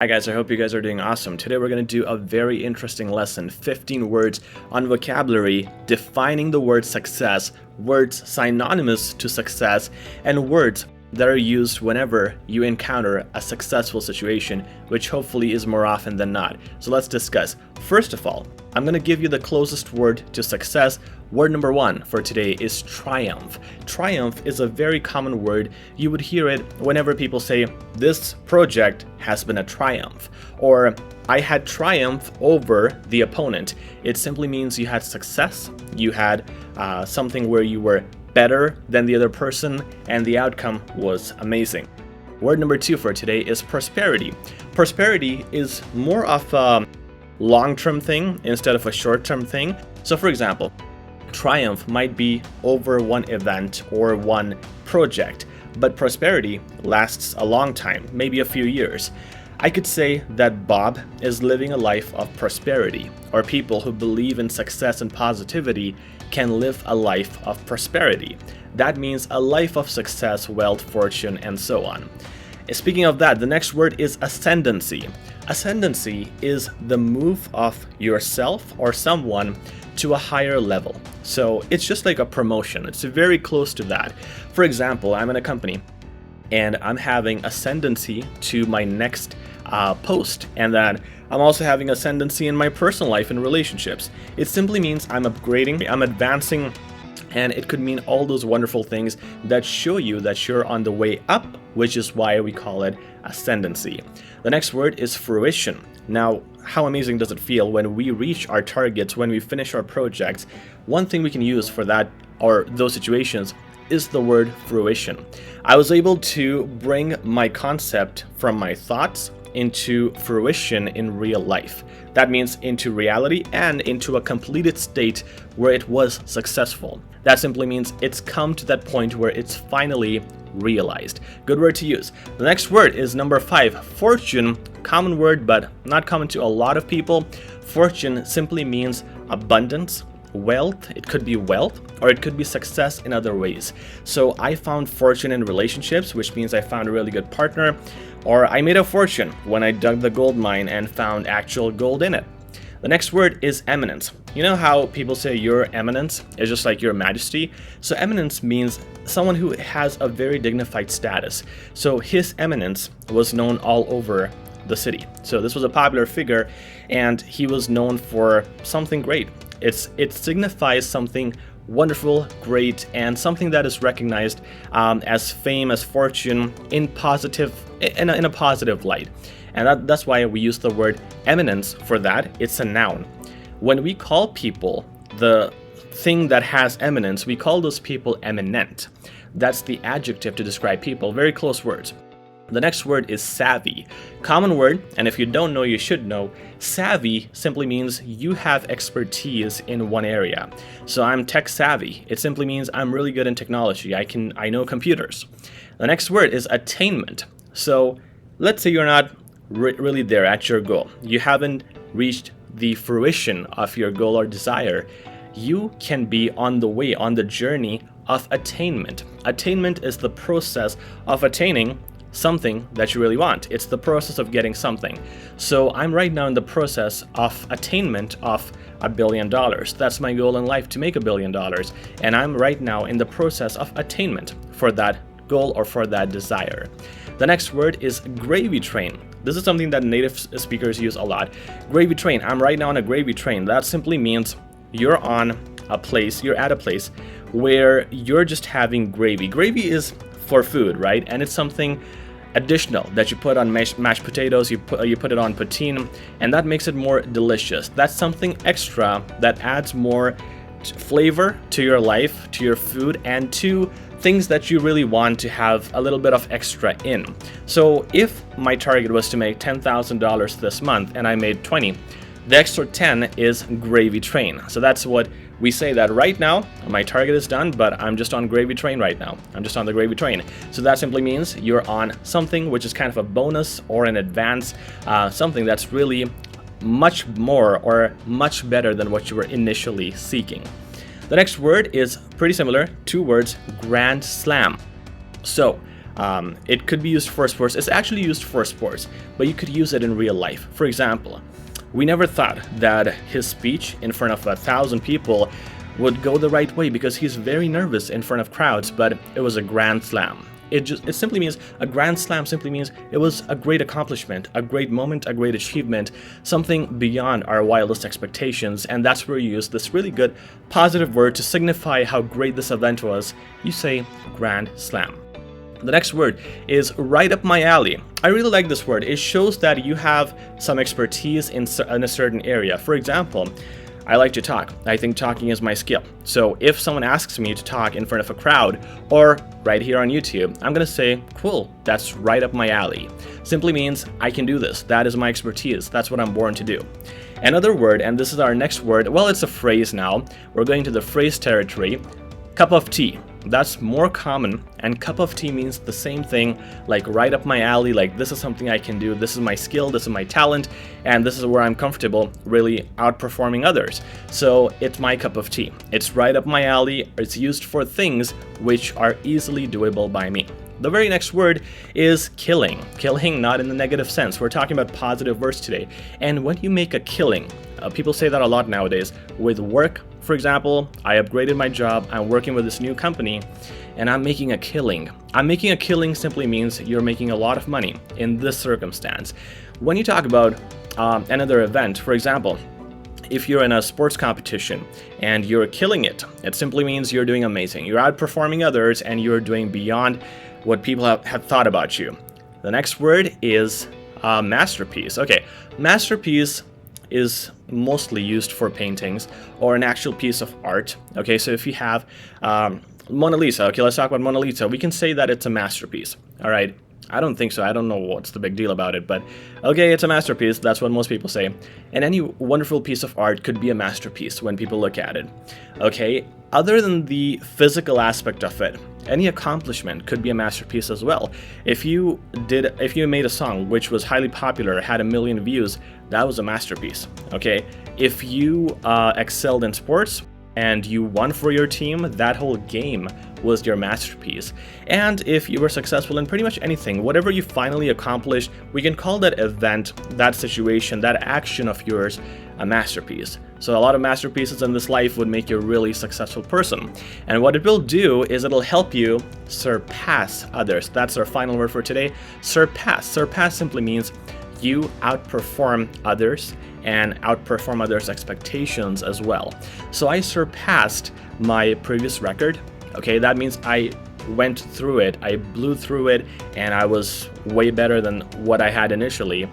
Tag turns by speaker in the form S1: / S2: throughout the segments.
S1: Hi guys, I hope you guys are doing awesome. Today we're going to do a very interesting lesson, 15 words on vocabulary, defining the word success, words synonymous to success, and words that are used whenever you encounter a successful situation, which hopefully is more often than not. So let's discuss. First of all, I'm going to give you the closest word to success. Word number one for today is triumph. Triumph is a very common word. You would hear it whenever people say, this project has been a triumph, or I had triumph over the opponent. It simply means you had success, you had something where you were better than the other person, and the outcome was amazing. Word number two for today is prosperity. Prosperity is more of a long-term thing instead of a short-term thing. So for example, triumph might be over one event or one project, but prosperity lasts a long time, maybe a few years. I could say that Bob is living a life of prosperity, or people who believe in success and positivity can live a life of prosperity. That means a life of success, wealth, fortune, and so on. Speaking of that, the next word is ascendancy. Ascendancy is the move of yourself or someone to a higher level. So it's just like a promotion. It's very close to that. For example, I'm in a company and I'm having ascendancy to my next post, and then I'm also having ascendancy in my personal life and relationships. It simply means I'm upgrading, I'm advancing, and it could mean all those wonderful things that show you that you're on the way up, which is why we call it ascendancy. The next word is fruition. Now, how amazing does it feel when we reach our targets, when we finish our projects? One thing we can use for that or those situations is the word fruition. I was able to bring my concept from my thoughts into fruition in real life. That means into reality and into a completed state where it was successful. That simply means it's come to that point where it's finally realized. Good word to use. The next word is number 5, fortune. Common word, but not common to a lot of people. Fortune simply means abundance, wealth. It could be wealth, or it could be success in other ways. So I found fortune in relationships, which means I found a really good partner, or I made a fortune when I dug the gold mine and found actual gold in it. The next word is eminence. You know how people say your eminence is just like your majesty? So eminence means someone who has a very dignified status. So his eminence was known all over the city. So this was a popular figure, and he was known for something great. It signifies something wonderful, great, and something that is recognized as fame, as fortune in a positive light. And that's why we use the word eminence for that. It's a noun. When we call people the thing that has eminence, we call those people eminent. That's the adjective to describe people. Very close words. The next word is savvy. Common word, and if you don't know, you should know. Savvy simply means you have expertise in one area. So I'm tech savvy. It simply means I'm really good in technology. I know computers. The next word is attainment. So let's say you're not really there at your goal. You haven't reached the fruition of your goal or desire. You can be on the way, on the journey of attainment. Attainment is the process of attaining something that you really want. It's the process of getting something. So I'm right now in the process of attainment of $1 billion. That's my goal in life, to make $1 billion. And I'm right now in the process of attainment for that goal or for that desire. The next word is gravy train. This is something that native speakers use a lot. Gravy train. I'm right now on a gravy train. That simply means you're at a place where you're just having gravy. Gravy is for food, right? And it's something additional that you put on mashed potatoes, you put it on poutine, and that makes it more delicious. That's something extra that adds more flavor to your life, to your food, and to things that you really want to have a little bit of extra in. So if my target was to make $10,000 this month and I made 20, the extra 10 is gravy train. So that's what we say, that right now my target is done, but I'm just on gravy train right now. I'm just on the gravy train. So that simply means you're on something which is kind of a bonus or an advance, something that's really much more or much better than what you were initially seeking. The next word is pretty similar, 2 words, grand slam. So It could be used for sports. It's actually used for sports, but you could use it in real life. For example, we never thought that his speech in front of 1,000 people would go the right way because he's very nervous in front of crowds, but it was a grand slam. It simply means, a grand slam simply means it was a great accomplishment, a great moment, a great achievement, something beyond our wildest expectations, and that's where you use this really good positive word to signify how great this event was. You say grand slam. The next word is right up my alley. I really like this word. It shows that you have some expertise in a certain area. For example, I like to talk. I think talking is my skill. So if someone asks me to talk in front of a crowd or right here on YouTube, I'm gonna say, cool, that's right up my alley. Simply means I can do this. That is my expertise. That's what I'm born to do. Another word, and this is our next word, well, it's a phrase now. We're going to the phrase territory. Cup of tea. That's more common, and cup of tea means the same thing, like right up my alley, like this is something I can do, this is my skill, this is my talent, and this is where I'm comfortable really outperforming others. So it's my cup of tea. It's right up my alley. It's used for things which are easily doable by me. The very next word is killing. Killing, not in the negative sense. We're talking about positive words today. And when you make a killing, people say that a lot nowadays. With work, for example, I upgraded my job, I'm working with this new company, and I'm making a killing. I'm making a killing simply means you're making a lot of money in this circumstance. When you talk about another event, for example, if you're in a sports competition and you're killing it, it simply means you're doing amazing. You're outperforming others and you're doing beyond what people have thought about you. The next word is masterpiece. Okay, masterpiece is mostly used for paintings or an actual piece of art. Okay, so if you have Mona Lisa, okay, let's talk about Mona Lisa. We can say that it's a masterpiece. All right, I don't think so. I don't know what's the big deal about it, but okay, it's a masterpiece. That's what most people say. And any wonderful piece of art could be a masterpiece when people look at it. Okay, other than the physical aspect of it, any accomplishment could be a masterpiece as well. If you made a song which was highly popular, had 1 million views, that was a masterpiece. Okay, if you excelled in sports and you won for your team, that whole game was your masterpiece. And if you were successful in pretty much anything, whatever you finally accomplished, we can call that event, that situation, that action of yours a masterpiece. So a lot of masterpieces in this life would make you a really successful person. And what it will do is it'll help you surpass others. That's our final word for today, surpass. Surpass simply means you outperform others and outperform others' expectations as well. So I surpassed my previous record. Okay, that means I went through it, I blew through it, and I was way better than what I had initially.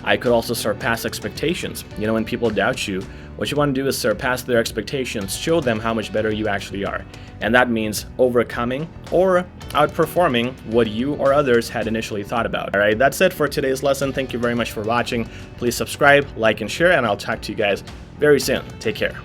S1: I could also surpass expectations. You know, when people doubt you, what you want to do is surpass their expectations, show them how much better you actually are. And that means overcoming or outperforming what you or others had initially thought about. All right, that's it for today's lesson. Thank you very much for watching. Please subscribe, like, and share, and I'll talk to you guys very soon. Take care.